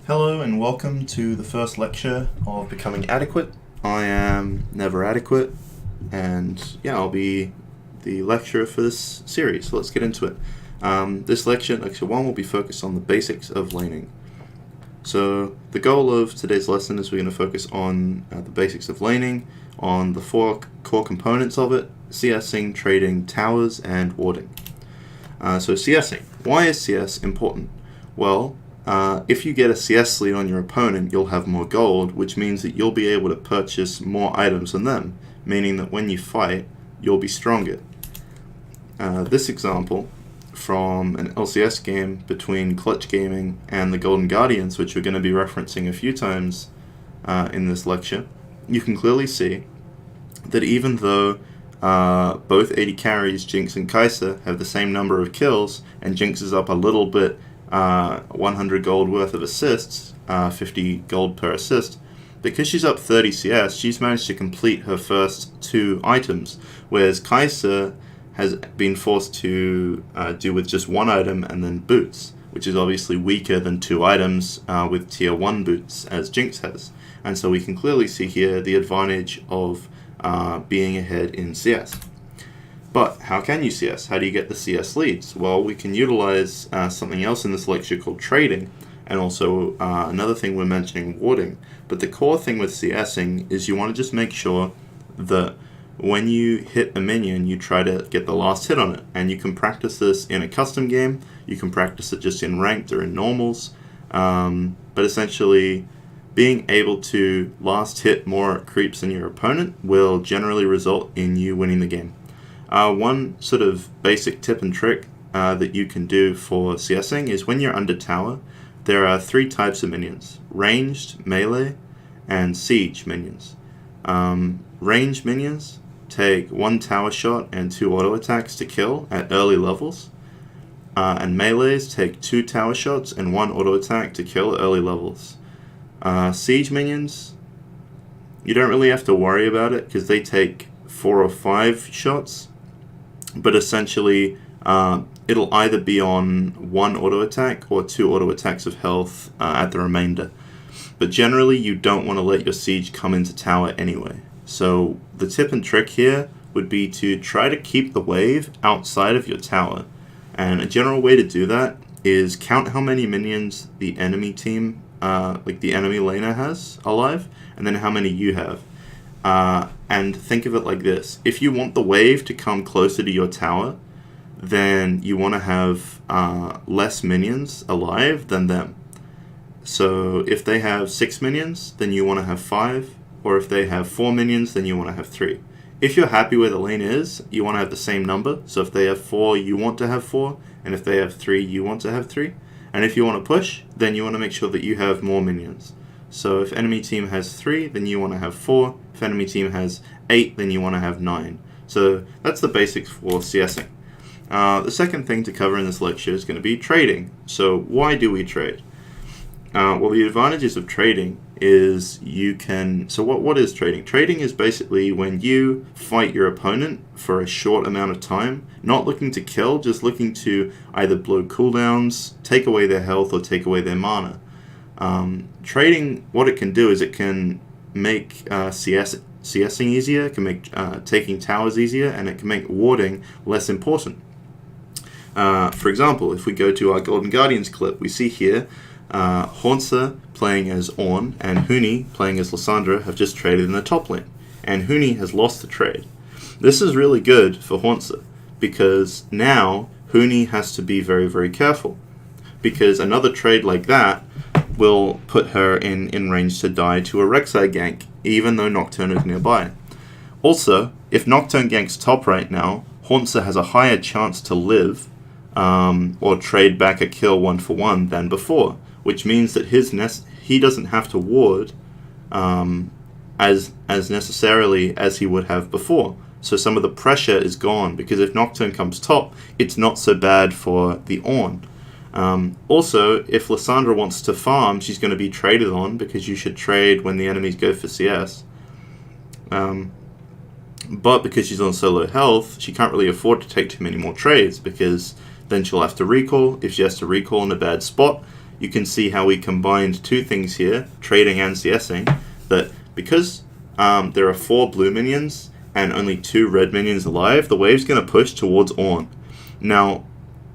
Hello and welcome to the first lecture of Becoming Adequate. I am Never Adequate, and I'll be the lecturer for this series. So let's get into it. This lecture 1, will be focused on the basics of laning. So the goal of today's lesson is we're going to focus on the basics of laning, on the 4 core components of it: CSing, trading, towers, and warding. So CSing. Why is CS important? Well, if you get a CS lead on your opponent, you'll have more gold, which means that you'll be able to purchase more items than them, meaning that when you fight, you'll be stronger. This example from an LCS game between Clutch Gaming and the Golden Guardians, which we're going to be referencing a few times in this lecture, you can clearly see that even though both AD carries, Jinx and Kai'Sa, have the same number of kills, and Jinx is up a little bit, 100 gold worth of assists, 50 gold per assist, because she's up 30 CS, she's managed to complete her first 2 items, whereas Kai'Sa has been forced to do with just 1 item and then boots, which is obviously weaker than 2 items with tier 1 boots, as Jinx has. And so we can clearly see here the advantage of being ahead in CS. But how can you CS? How do you get the CS leads? Well, we can utilize something else in this lecture called trading, and also another thing we're mentioning, warding. But the core thing with CSing is you want to just make sure that when you hit a minion, you try to get the last hit on it. And you can practice this in a custom game, you can practice it just in ranked or in normals, but essentially being able to last hit more creeps than your opponent will generally result in you winning the game. One sort of basic tip and trick that you can do for CSing is when you're under tower, there are 3 types of minions: ranged, melee, and siege minions. Ranged minions take 1 tower shot and 2 auto attacks to kill at early levels, and melees take 2 tower shots and 1 auto attack to kill at early levels. Siege minions, you don't really have to worry about it because they take 4 or 5 shots, but essentially it'll either be on 1 auto attack or 2 auto attacks of health at the remainder. But generally you don't want to let your siege come into tower anyway. So the tip and trick here would be to try to keep the wave outside of your tower. And a general way to do that is count how many minions the enemy team, like the enemy laner, has alive, and then how many you have. And think of it like this: if you want the wave to come closer to your tower, then you want to have less minions alive than them. So if they have 6 minions, then you want to have 5, or if they have 4 minions, then you want to have 3. If you're happy where the lane is, you want to have the same number. So if they have 4, you want to have 4, and if they have 3, you want to have 3. And if you want to push, then you want to make sure that you have more minions. So if enemy team has 3, then you want to have 4. If enemy team has 8, then you want to have 9. So that's the basics for CSing. The second thing to cover in this lecture is going to be trading. So why do we trade? Well, the advantages of trading is you can... So what is trading? Trading is basically when you fight your opponent for a short amount of time, not looking to kill, just looking to either blow cooldowns, take away their health, or take away their mana. Trading, what it can do is it can make CSing easier, it can make taking towers easier, and it can make warding less important. For example, if we go to our Golden Guardians clip, we see here Hauntzer playing as Ornn and Huni playing as Lissandra have just traded in the top lane, and Huni has lost the trade. This is really good for Hauntzer, because now Huni has to be very, very careful, because another trade like that will put her in range to die to a Rek'Sai gank, even though Nocturne is nearby. Also, if Nocturne ganks top right now, Hauntzer has a higher chance to live or trade back a kill 1-for-1 than before, which means that he doesn't have to ward as necessarily as he would have before. So some of the pressure is gone, because if Nocturne comes top, it's not so bad for the Ornn. Also, if Lissandra wants to farm, she's going to be traded on, because you should trade when the enemies go for CS. But because she's on so low health, she can't really afford to take too many more trades, because then she'll have to recall. If she has to recall in a bad spot, you can see how we combined two things here, trading and CSing, that because there are 4 blue minions and only 2 red minions alive, the wave's going to push towards Ornn. Now,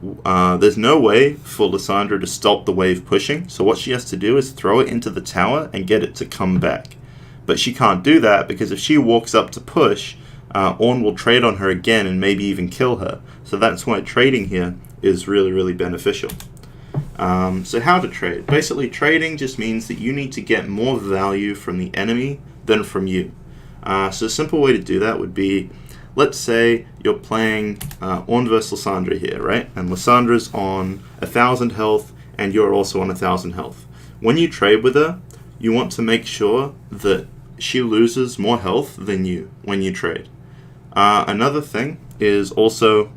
there's no way for Lissandra to stop the wave pushing, so what she has to do is throw it into the tower and get it to come back. But she can't do that because if she walks up to push, Ornn will trade on her again and maybe even kill her. So that's why trading here is really, really beneficial. So how to trade? Basically, trading just means that you need to get more value from the enemy than from you. So a simple way to do that would be, let's say you're playing Ornn versus Lissandra here, right? And Lissandra's on 1,000 health and you're also on 1,000 health. When you trade with her, you want to make sure that she loses more health than you when you trade. Another thing is also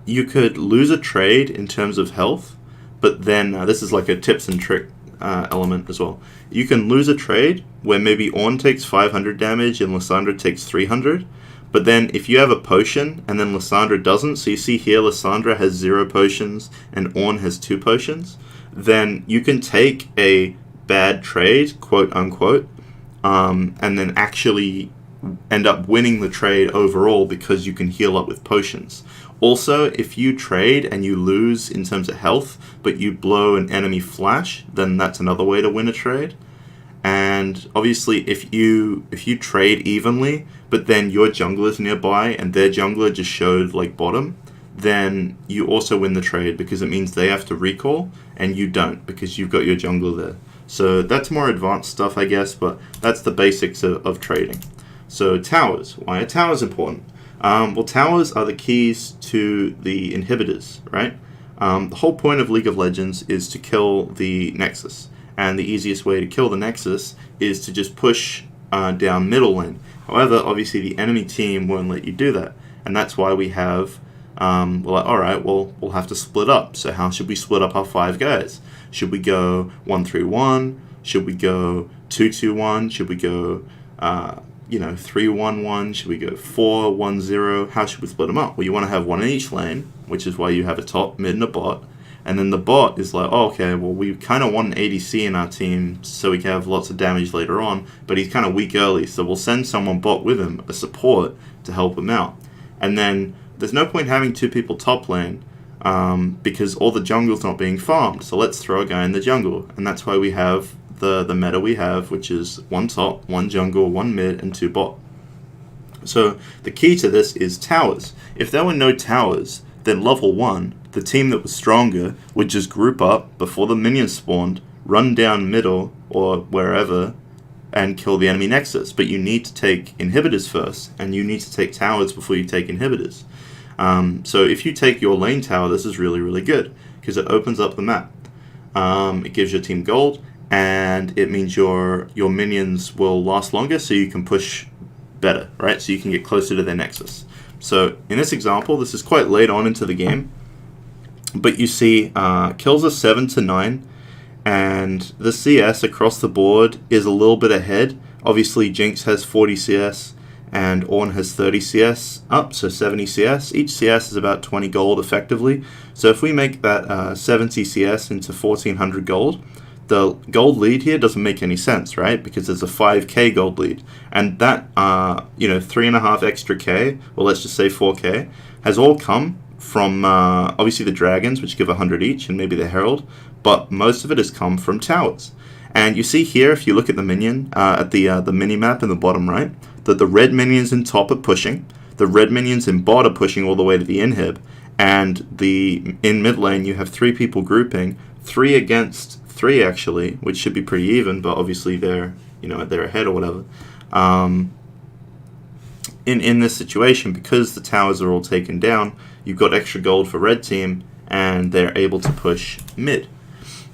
you could lose a trade in terms of health, but then this is like a tips and trick element as well. You can lose a trade where maybe Ornn takes 500 damage and Lissandra takes 300, but then if you have a potion and then Lissandra doesn't, so you see here Lissandra has 0 potions and Ornn has 2 potions, then you can take a bad trade, quote unquote, and then actually end up winning the trade overall because you can heal up with potions. Also, if you trade and you lose in terms of health, but you blow an enemy flash, then that's another way to win a trade. And obviously, if you trade evenly, but then your jungler's nearby and their jungler just showed like bottom, then you also win the trade because it means they have to recall and you don't because you've got your jungler there. So that's more advanced stuff, I guess, but that's the basics of trading. So towers. Why are towers important? Well, towers are the keys to the inhibitors, right? The whole point of League of Legends is to kill the Nexus. And the easiest way to kill the Nexus is to just push down middle lane. However, obviously the enemy team won't let you do that. And that's why we have, we're like, alright, well, we'll have to split up. So how should we split up our 5 guys? Should we go 1-3-1? Should we go 2-2-1? Should we go 3-1-1? Should we go 4-1-0? How should we split them up? Well, you want to have one in each lane, which is why you have a top, mid, and a bot. And then the bot is like, oh, okay, well, we kind of want an ADC in our team so we can have lots of damage later on, but he's kind of weak early, so we'll send someone bot with him, a support, to help him out. And then there's no point having 2 people top lane because all the jungle's not being farmed, so let's throw a guy in the jungle. And that's why we have the meta we have, which is 1 top, 1 jungle, 1 mid, and 2 bot. So the key to this is towers. If there were no towers, then level 1, the team that was stronger would just group up before the minions spawned, run down middle or wherever, and kill the enemy nexus. But you need to take inhibitors first, and you need to take towers before you take inhibitors. So if you take your lane tower, this is really, really good, because it opens up the map. It gives your team gold, and it means your minions will last longer, so you can push better, right? So you can get closer to their nexus. So in this example, this is quite late on into the game, but you see kills are 7-9, and the CS across the board is a little bit ahead. Obviously, Jinx has 40 CS, and Ornn has 30 CS up, so 70 CS. Each CS is about 20 gold effectively. So if we make that 70 CS into 1400 gold, the gold lead here doesn't make any sense, right? Because there's a 5k gold lead. And that, 3.5 extra k, well, let's just say 4k, has all come from, obviously, the dragons, which give 100 each, and maybe the herald, but most of it has come from towers. And you see here, if you look at the minion, at the mini-map in the bottom right, that the red minions in top are pushing, the red minions in bot are pushing all the way to the inhib, and in mid lane you have 3 people grouping, 3 against 3 actually, which should be pretty even, but obviously they're ahead or whatever. In this situation, because the towers are all taken down, you've got extra gold for red team, and they're able to push mid.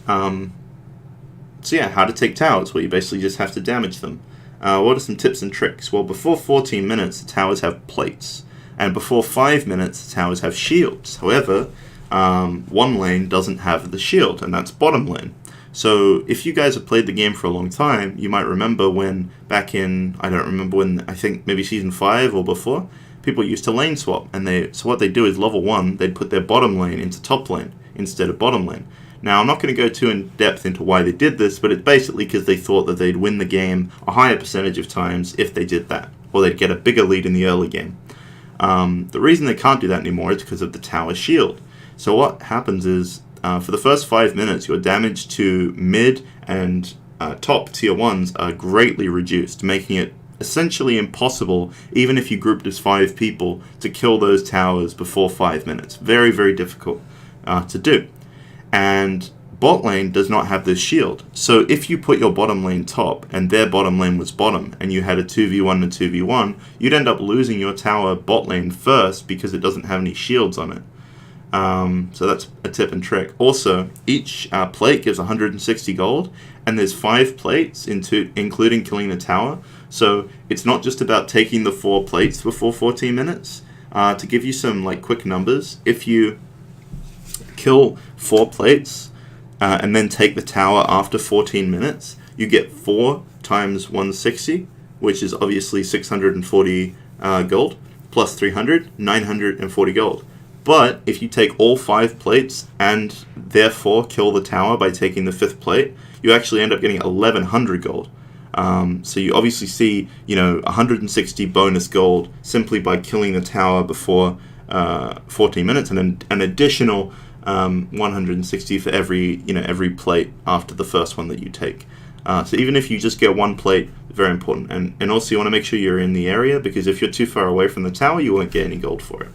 So yeah, how to take towers? Well, you basically just have to damage them. What are some tips and tricks? Well, before 14 minutes, the towers have plates. And before 5 minutes, the towers have shields. However, one lane doesn't have the shield, and that's bottom lane. So if you guys have played the game for a long time, you might remember when back in, I don't remember when, I think maybe Season 5 or before, people used to lane swap. And so what they do is level 1, they'd put their bottom lane into top lane instead of bottom lane. Now, I'm not going to go too in depth into why they did this, but it's basically because they thought that they'd win the game a higher percentage of times if they did that, or they'd get a bigger lead in the early game. The reason they can't do that anymore is because of the tower shield. So what happens is, for the first 5 minutes, your damage to mid and top tier 1s are greatly reduced, making it essentially impossible, even if you grouped as 5 people, to kill those towers before 5 minutes. Very, very difficult to do. And bot lane does not have this shield. So if you put your bottom lane top and their bottom lane was bottom and you had a 2v1 and a 2v1, you'd end up losing your tower bot lane first because it doesn't have any shields on it. So that's a tip and trick. Also, each plate gives 160 gold, and there's 5 plates including killing the tower. So it's not just about taking the 4 plates before 14 minutes. To give you some quick numbers, if you kill 4 plates and then take the tower after 14 minutes, you get 4 times 160, which is obviously 640 gold, plus 300, 940 gold. But if you take all 5 plates and therefore kill the tower by taking the 5th plate, you actually end up getting 1100 gold. So you obviously see, 160 bonus gold simply by killing the tower before 14 minutes, and then an additional 160 for every plate after the first one that you take. So even if you just get 1 plate, very important. And also you want to make sure you're in the area, because if you're too far away from the tower, you won't get any gold for it.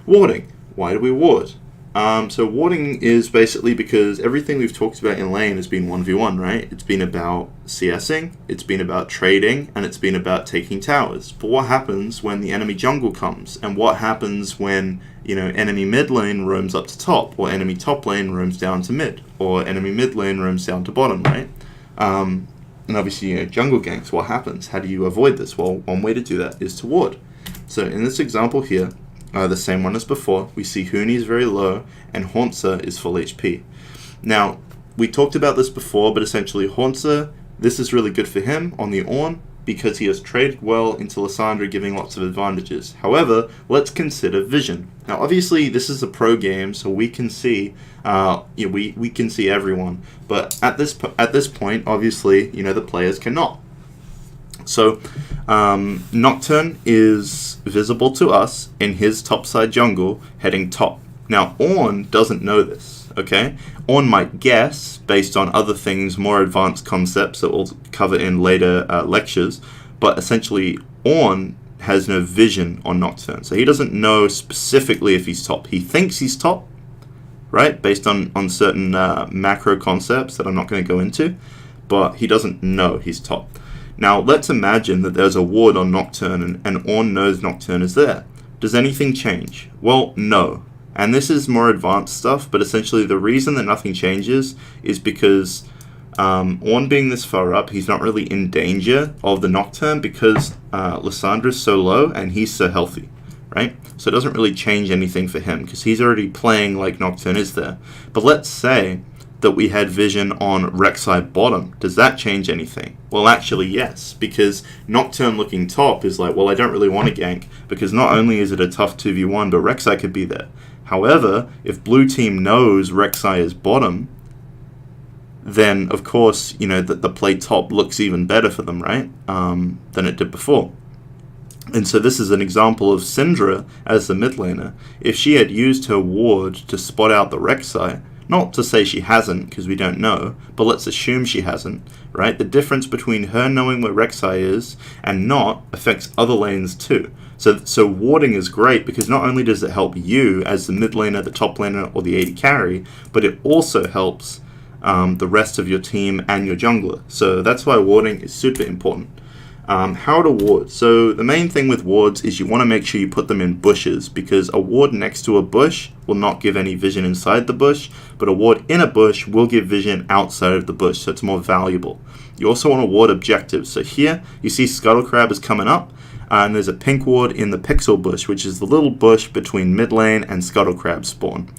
Warding. Why do we ward? So warding is basically because everything we've talked about in lane has been 1v1, right? It's been about CSing, it's been about trading, and it's been about taking towers. But what happens when the enemy jungle comes? And what happens when, enemy mid lane roams up to top, or enemy top lane roams down to mid, or enemy mid lane roams down to bottom, right? And obviously, jungle ganks, what happens? How do you avoid this? Well, one way to do that is to ward. So in this example here, the same one as before, we see Huni is very low and Hauntzer is full HP. Now, we talked about this before, but essentially Hauntzer, this is really good for him on the Ornn because he has traded well into Lissandra, giving lots of advantages. However, let's consider vision. Now, obviously, this is a pro game, so we can see we can see everyone. But at this point, obviously, the players cannot. So, Nocturne is visible to us in his topside jungle heading top. Now, Ornn doesn't know this, okay? Ornn might guess based on other things, more advanced concepts that we'll cover in later lectures, but essentially, Ornn has no vision on Nocturne. So he doesn't know specifically if he's top. He thinks he's top, right? Based on certain macro concepts that I'm not going to go into, but he doesn't know he's top. Now, let's imagine that there's a ward on Nocturne and Ornn knows Nocturne is there. Does anything change? Well, no. And this is more advanced stuff, but essentially the reason that nothing changes is because Ornn being this far up, he's not really in danger of the Nocturne because Lissandra's so low and he's so healthy, right? So it doesn't really change anything for him because he's already playing like Nocturne is there. But let's say that we had vision on Rek'Sai bottom. Does that change anything? Well, actually, yes, because Nocturne looking top is like, well, I don't really want to gank, because not only is it a tough 2v1, but Rek'Sai could be there. However, if blue team knows Rek'Sai is bottom, then, of course, the play top looks even better for them, right, than it did before. And so this is an example of Syndra as the mid laner. If she had used her ward to spot out the Rek'Sai, not to say she hasn't, because we don't know, but let's assume she hasn't, right? The difference between her knowing where Rek'Sai is and not affects other lanes too. So warding is great because not only does it help you as the mid laner, the top laner, or the AD carry, but it also helps the rest of your team and your jungler. So that's why warding is super important. How to ward. So the main thing with wards is you want to make sure you put them in bushes, because a ward next to a bush will not give any vision inside the bush, but a ward in a bush will give vision outside of the bush, so it's more valuable. You also want to ward objectives. So here you see Scuttlecrab is coming up, and there's a pink ward in the pixel bush, which is the little bush between mid lane and Scuttlecrab spawn.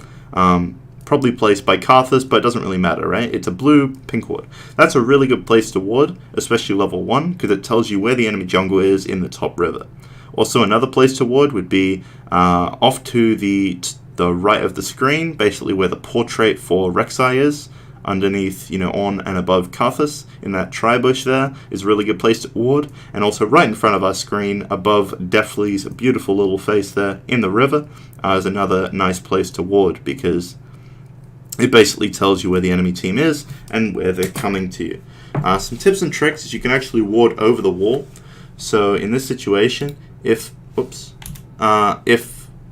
Probably placed by Karthus, but it doesn't really matter, right? It's a blue pink ward. That's a really good place to ward, especially level 1, because it tells you where the enemy jungle is in the top river. Also, another place to ward would be off to the the right of the screen, basically where the portrait for Rek'Sai is, underneath, on and above Karthus, in that tri-bush there, is a really good place to ward. And also right in front of our screen, above Deathly's beautiful little face there in the river, is another nice place to ward, because it basically tells you where the enemy team is and where they're coming to you. Some tips and tricks is you can actually ward over the wall. So in this situation, if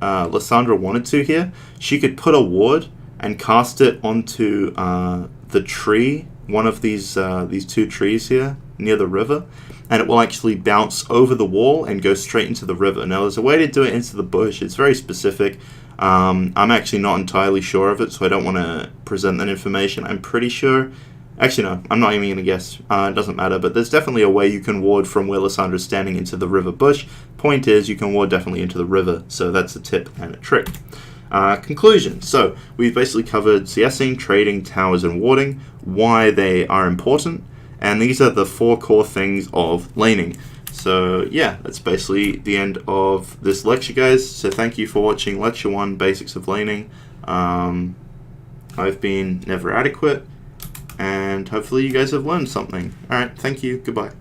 Lissandra wanted to here, she could put a ward and cast it onto the tree, one of these two trees here near the river, and it will actually bounce over the wall and go straight into the river. Now there's a way to do it into the bush. It's very specific. I'm actually not entirely sure of it, so I don't want to present that information. I'm pretty sure. Actually, no, I'm not even going to guess. It doesn't matter, but there's definitely a way you can ward from where Lissandra's standing into the river bush. Point is, you can ward definitely into the river, so that's a tip and a trick. Conclusion. So, we've basically covered CSing, trading, towers, and warding, why they are important, and these are the 4 core things of laning. So, yeah, that's basically the end of this lecture, guys. So, thank you for watching Lecture 1, Basics of Laning. I've been Never Adequate, and hopefully you guys have learned something. Alright, thank you, goodbye.